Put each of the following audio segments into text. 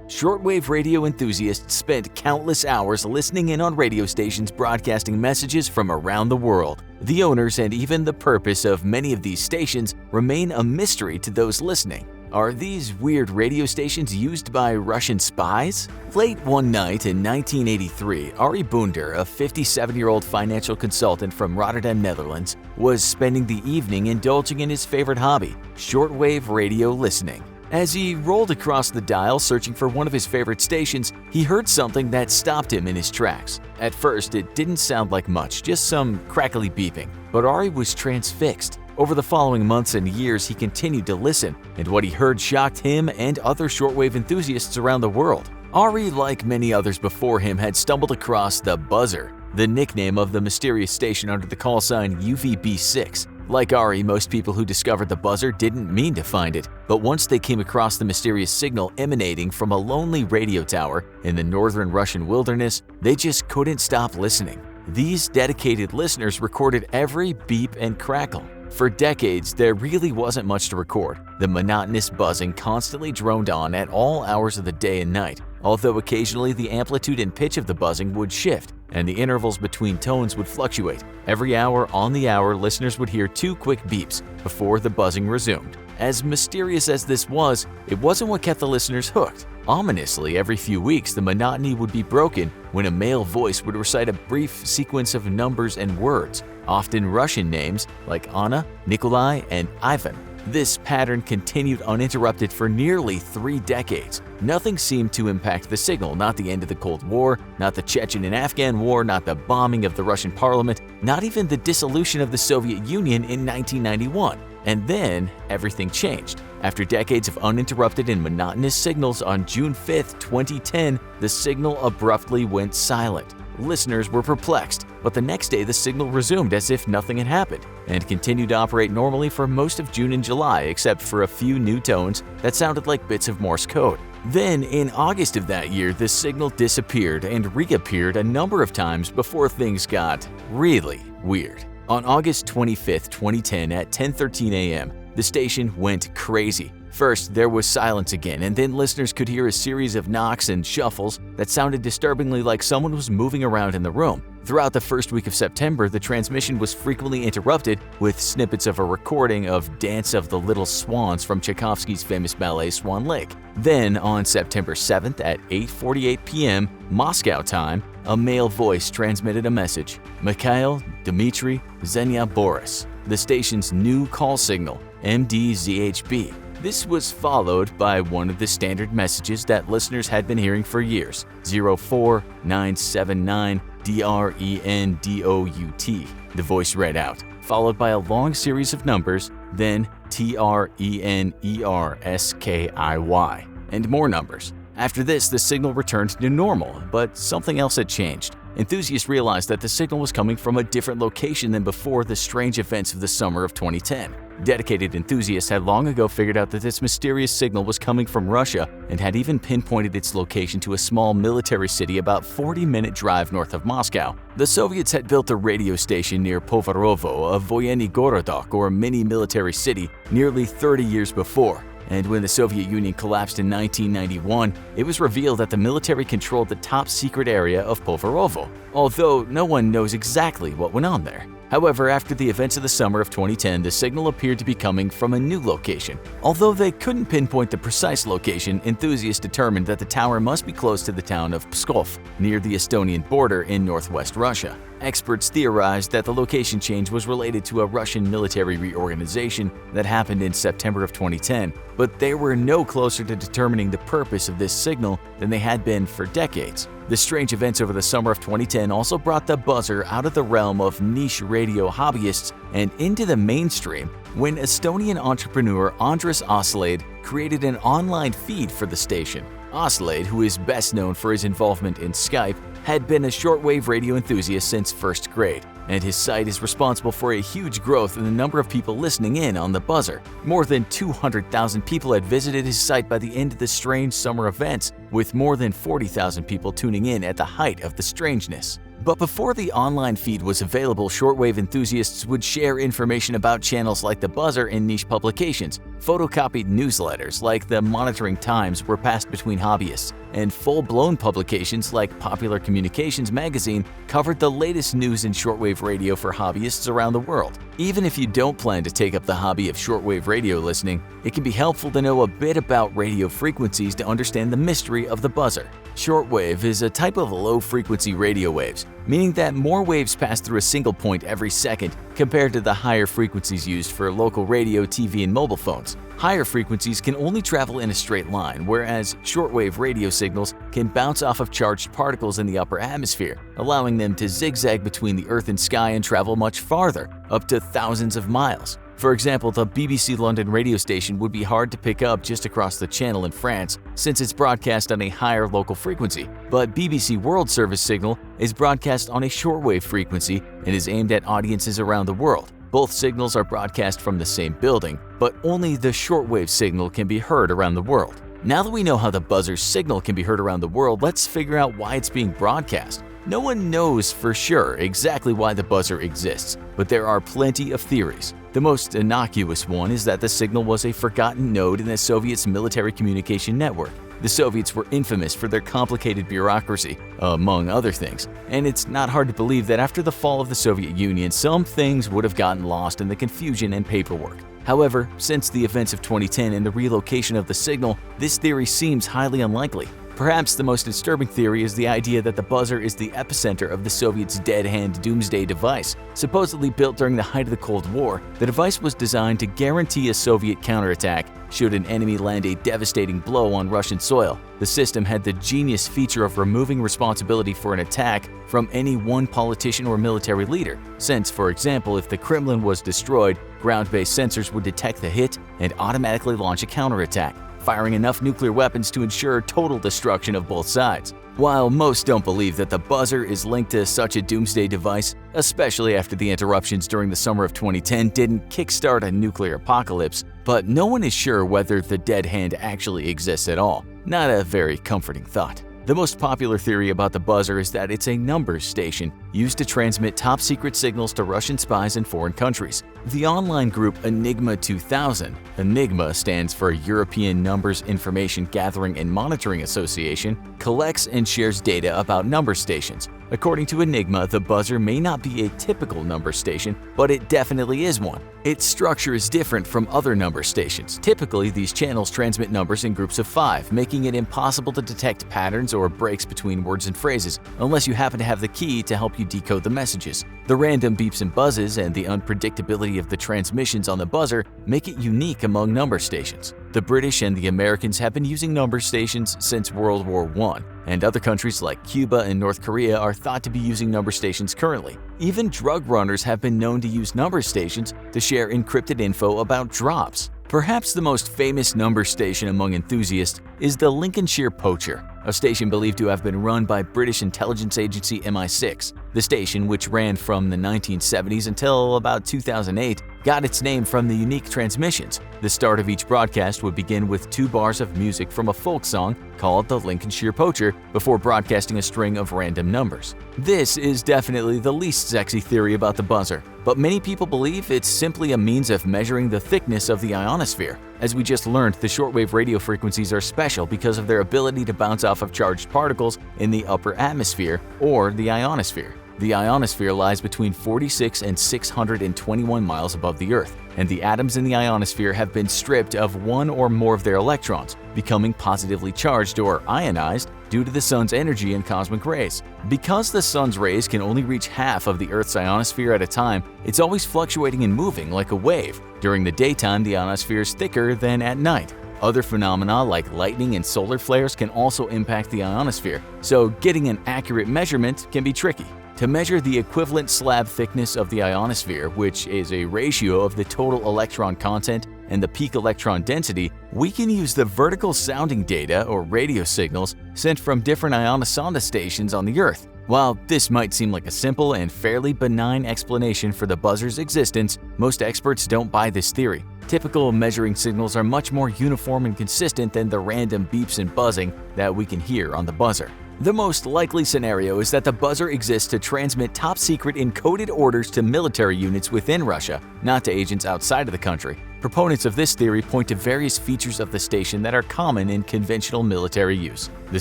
Shortwave radio enthusiasts spent countless hours listening in on radio stations broadcasting messages from around the world. The owners and even the purpose of many of these stations remain a mystery to those listening. Are these weird radio stations used by Russian spies? Late one night in 1983, Arie Boonder, a 57-year-old financial consultant from Rotterdam, Netherlands, was spending the evening indulging in his favorite hobby, shortwave radio listening. As he rolled across the dial searching for one of his favorite stations, he heard something that stopped him in his tracks. At first, it didn't sound like much, just some crackly beeping, but Arie was transfixed. Over the following months and years, he continued to listen, and what he heard shocked him and other shortwave enthusiasts around the world. Arie, like many others before him, had stumbled across the buzzer, the nickname of the mysterious station under the call sign UVB6. Like Arie, most people who discovered the buzzer didn't mean to find it, but once they came across the mysterious signal emanating from a lonely radio tower in the northern Russian wilderness, they just couldn't stop listening. These dedicated listeners recorded every beep and crackle. For decades, there really wasn't much to record. The monotonous buzzing constantly droned on at all hours of the day and night, although occasionally the amplitude and pitch of the buzzing would shift, and the intervals between tones would fluctuate. Every hour on the hour, listeners would hear 2 quick beeps before the buzzing resumed. As mysterious as this was, it wasn't what kept the listeners hooked. Ominously, every few weeks, the monotony would be broken when a male voice would recite a brief sequence of numbers and words, often Russian names like Anna, Nikolai, and Ivan. This pattern continued uninterrupted for nearly 3 decades. Nothing seemed to impact the signal, not the end of the Cold War, not the Chechen and Afghan War, not the bombing of the Russian parliament, not even the dissolution of the Soviet Union in 1991. And then, everything changed. After decades of uninterrupted and monotonous signals, on June 5, 2010, the signal abruptly went silent. Listeners were perplexed, but the next day the signal resumed as if nothing had happened, and continued to operate normally for most of June and July, except for a few new tones that sounded like bits of Morse code. Then, in August of that year, the signal disappeared and reappeared a number of times before things got really weird. On August 25, 2010 at 10:13 a.m., the station went crazy. First, there was silence again, and then listeners could hear a series of knocks and shuffles that sounded disturbingly like someone was moving around in the room. Throughout the first week of September, the transmission was frequently interrupted with snippets of a recording of Dance of the Little Swans from Tchaikovsky's famous ballet Swan Lake. Then, on September 7th at 8:48 p.m. Moscow time, a male voice transmitted a message: Mikhail, Dmitry, Zhenya, Boris, the station's new call signal, MDZHB. This was followed by one of the standard messages that listeners had been hearing for years, 04979 DRENDOUT, the voice read out, followed by a long series of numbers, then TRENERSKIY, and more numbers. After this, the signal returned to normal, but something else had changed. Enthusiasts realized that the signal was coming from a different location than before the strange events of the summer of 2010. Dedicated enthusiasts had long ago figured out that this mysterious signal was coming from Russia and had even pinpointed its location to a small military city about 40-minute drive north of Moscow. The Soviets had built a radio station near Povarovo, a voyenny gorodok or mini military city, nearly 30 years before. And when the Soviet Union collapsed in 1991, it was revealed that the military controlled the top secret area of Povarovo, although no one knows exactly what went on there. However, after the events of the summer of 2010, the signal appeared to be coming from a new location. Although they couldn't pinpoint the precise location, enthusiasts determined that the tower must be close to the town of Pskov, near the Estonian border in northwest Russia. Experts theorized that the location change was related to a Russian military reorganization that happened in September of 2010, but they were no closer to determining the purpose of this signal than they had been for decades. The strange events over the summer of 2010 also brought the buzzer out of the realm of niche radio hobbyists and into the mainstream when Estonian entrepreneur Andris Oslade created an online feed for the station. Oslade, who is best known for his involvement in Skype, had been a shortwave radio enthusiast since first grade, and his site is responsible for a huge growth in the number of people listening in on the buzzer. More than 200,000 people had visited his site by the end of the strange summer events, with more than 40,000 people tuning in at the height of the strangeness. But before the online feed was available, shortwave enthusiasts would share information about channels like the buzzer in niche publications, Photocopied newsletters like the Monitoring Times were passed between hobbyists, and full-blown publications like Popular Communications magazine covered the latest news in shortwave radio for hobbyists around the world. Even if you don't plan to take up the hobby of shortwave radio listening, it can be helpful to know a bit about radio frequencies to understand the mystery of the buzzer. Shortwave is a type of low-frequency radio waves, meaning that more waves pass through a single point every second compared to the higher frequencies used for local radio, TV, and mobile phones. Higher frequencies can only travel in a straight line, whereas shortwave radio signals can bounce off of charged particles in the upper atmosphere, allowing them to zigzag between the Earth and sky and travel much farther, up to thousands of miles. For example, the BBC London radio station would be hard to pick up just across the channel in France since it's broadcast on a higher local frequency, but BBC World Service signal is broadcast on a shortwave frequency and is aimed at audiences around the world. Both signals are broadcast from the same building, but only the shortwave signal can be heard around the world. Now that we know how the buzzer's signal can be heard around the world, let's figure out why it's being broadcast. No one knows for sure exactly why the buzzer exists, but there are plenty of theories. The most innocuous one is that the signal was a forgotten node in the Soviets' military communication network. The Soviets were infamous for their complicated bureaucracy, among other things, and it's not hard to believe that after the fall of the Soviet Union, some things would have gotten lost in the confusion and paperwork. However, since the events of 2010 and the relocation of the signal, this theory seems highly unlikely. Perhaps the most disturbing theory is the idea that the buzzer is the epicenter of the Soviets' dead-hand doomsday device. Supposedly built during the height of the Cold War, the device was designed to guarantee a Soviet counterattack should an enemy land a devastating blow on Russian soil. The system had the genius feature of removing responsibility for an attack from any one politician or military leader, since, for example, if the Kremlin was destroyed, ground-based sensors would detect the hit and automatically launch a counterattack, firing enough nuclear weapons to ensure total destruction of both sides. While most don't believe that the buzzer is linked to such a doomsday device, especially after the interruptions during the summer of 2010 didn't kickstart a nuclear apocalypse, but no one is sure whether the dead hand actually exists at all. Not a very comforting thought. The most popular theory about the buzzer is that it's a numbers station used to transmit top-secret signals to Russian spies in foreign countries. The online group Enigma 2000 (Enigma stands for European Numbers Information Gathering and Monitoring Association) collects and shares data about number stations. According to Enigma, the buzzer may not be a typical number station, but it definitely is one. Its structure is different from other number stations. Typically, these channels transmit numbers in groups of 5, making it impossible to detect patterns or breaks between words and phrases, unless you happen to have the key to help you decode the messages. The random beeps and buzzes and the unpredictability of the transmissions on the buzzer make it unique among number stations. The British and the Americans have been using number stations since World War I, and other countries like Cuba and North Korea are thought to be using number stations currently. Even drug runners have been known to use number stations to share encrypted info about drops. Perhaps the most famous number station among enthusiasts is the Lincolnshire Poacher, a station believed to have been run by British intelligence agency MI6. The station, which ran from the 1970s until about 2008, got its name from the unique transmissions. The start of each broadcast would begin with 2 bars of music from a folk song called the Lincolnshire Poacher before broadcasting a string of random numbers. This is definitely the least sexy theory about the buzzer, but many people believe it's simply a means of measuring the thickness of the ionosphere. As we just learned, the shortwave radio frequencies are special because of their ability to bounce off of charged particles in the upper atmosphere, or the ionosphere. The ionosphere lies between 46 and 621 miles above the Earth, and the atoms in the ionosphere have been stripped of one or more of their electrons, becoming positively charged or ionized due to the sun's energy and cosmic rays. Because the sun's rays can only reach half of the Earth's ionosphere at a time, it's always fluctuating and moving like a wave. During the daytime, the ionosphere is thicker than at night. Other phenomena like lightning and solar flares can also impact the ionosphere, so getting an accurate measurement can be tricky. To measure the equivalent slab thickness of the ionosphere, which is a ratio of the total electron content and the peak electron density, we can use the vertical sounding data or radio signals sent from different ionosonde stations on the Earth. While this might seem like a simple and fairly benign explanation for the buzzer's existence, most experts don't buy this theory. Typical measuring signals are much more uniform and consistent than the random beeps and buzzing that we can hear on the buzzer. The most likely scenario is that the buzzer exists to transmit top-secret encoded orders to military units within Russia, not to agents outside of the country. Proponents of this theory point to various features of the station that are common in conventional military use. The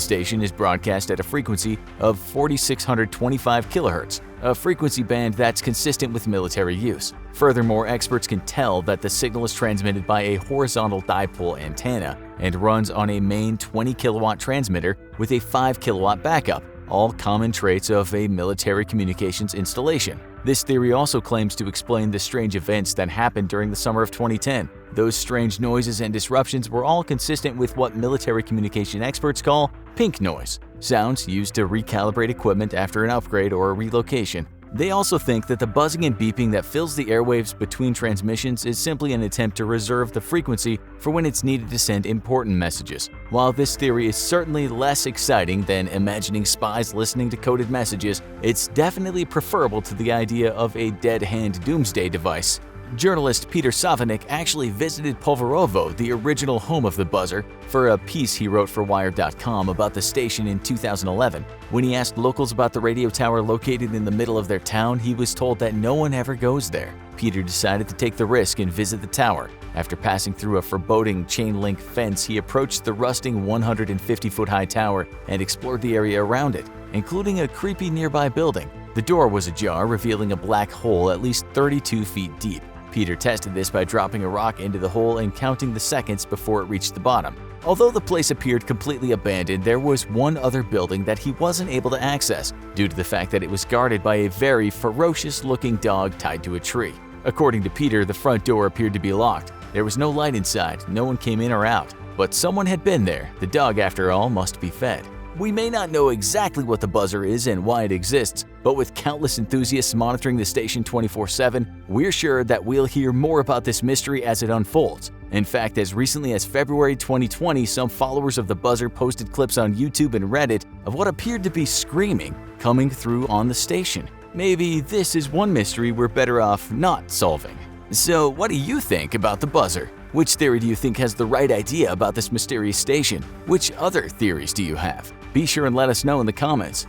station is broadcast at a frequency of 4625 kHz, a frequency band that's consistent with military use. Furthermore, experts can tell that the signal is transmitted by a horizontal dipole antenna and runs on a main 20 kilowatt transmitter with a 5 kilowatt backup, all common traits of a military communications installation. This theory also claims to explain the strange events that happened during the summer of 2010. Those strange noises and disruptions were all consistent with what military communication experts call pink noise, sounds used to recalibrate equipment after an upgrade or a relocation. They also think that the buzzing and beeping that fills the airwaves between transmissions is simply an attempt to reserve the frequency for when it's needed to send important messages. While this theory is certainly less exciting than imagining spies listening to coded messages, it's definitely preferable to the idea of a dead-hand doomsday device. Journalist Peter Savanik actually visited Povarovo, the original home of the buzzer, for a piece he wrote for Wired.com about the station in 2011. When he asked locals about the radio tower located in the middle of their town, he was told that no one ever goes there. Peter decided to take the risk and visit the tower. After passing through a foreboding chain-link fence, he approached the rusting 150-foot-high tower and explored the area around it, including a creepy nearby building. The door was ajar, revealing a black hole at least 32 feet deep. Peter tested this by dropping a rock into the hole and counting the seconds before it reached the bottom. Although the place appeared completely abandoned, there was one other building that he wasn't able to access due to the fact that it was guarded by a very ferocious-looking dog tied to a tree. According to Peter, the front door appeared to be locked. There was no light inside, no one came in or out. But someone had been there. The dog, after all, must be fed. We may not know exactly what the buzzer is and why it exists, but with countless enthusiasts monitoring the station 24/7, we're sure that we'll hear more about this mystery as it unfolds. In fact, as recently as February 2020, some followers of the buzzer posted clips on YouTube and Reddit of what appeared to be screaming coming through on the station. Maybe this is one mystery we're better off not solving. So what do you think about the buzzer? Which theory do you think has the right idea about this mysterious station? Which other theories do you have? Be sure and let us know in the comments.